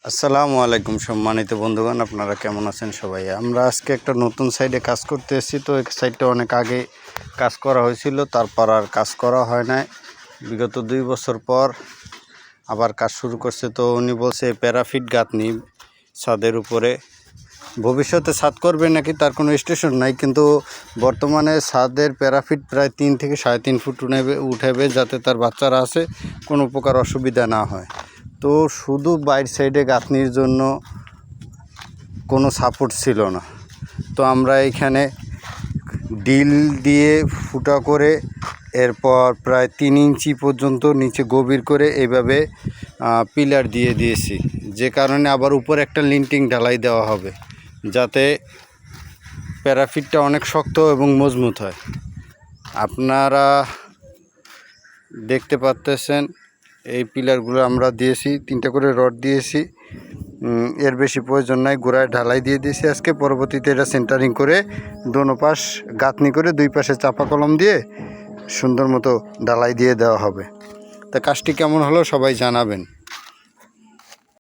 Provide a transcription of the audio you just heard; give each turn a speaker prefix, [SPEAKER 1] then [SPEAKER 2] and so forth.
[SPEAKER 1] আসসালামু আলাইকুম সম্মানিত বন্ধুগণ, আপনারা কেমন আছেন সবাই? আমরা আজকে একটা নতুন সাইডে কাজ করতে এসেছি। তো এই সাইডটা অনেক আগে কাজ করা হয়েছিল, তারপর আর কাজ করা হয় নাই। বিগত 2 বছর পর আবার কাজ শুরু করছে। তো উনি বলছে প্যারাফিট গাঁথনি ছাদের উপরে, ভবিষ্যতে ছাদ করবে নাকি তার কোনো স্টেশন নাই, কিন্তু বর্তমানে ছাদের প্যারাফিট প্রায় 3 থেকে 3.5 ফুট উঠাবে, যাতে তার বাচ্চারা আছে কোনো প্রকার অসুবিধা না হয়। তো শুধু বাইর সাইডে গাঁথনির জন্য কোনো সাপোর্ট ছিল না। তো আমরা এখানে ডিল দিয়ে ফুটা করে এরপর প্রায় 3 ইঞ্চি পর্যন্ত নিচে গভীর করে এইভাবে পিলার দিয়ে দিয়েছি, যে কারণে আবার উপর একটা লিন্টিং ঢালাই দেওয়া হবে, যাতে প্যারাফিটটা অনেক শক্ত এবং মজবুত হয়। আপনারা দেখতে পাচ্ছেন এই পিলারগুলো আমরা দিয়েছি, 3টা করে রড দিয়েছি, এর বেশি প্রয়োজন নাই। গোড়ায় ঢালাই দিয়ে দিয়েছি আজকে। পরবর্তীতে এটা সেন্টারিং করে দোনো পাশ গাঁথনি করে 2 পাশে চাপা কলম দিয়ে সুন্দর মতো ঢালাই দিয়ে দেওয়া হবে। তা কাজটি কেমন হলো সবাই জানাবেন।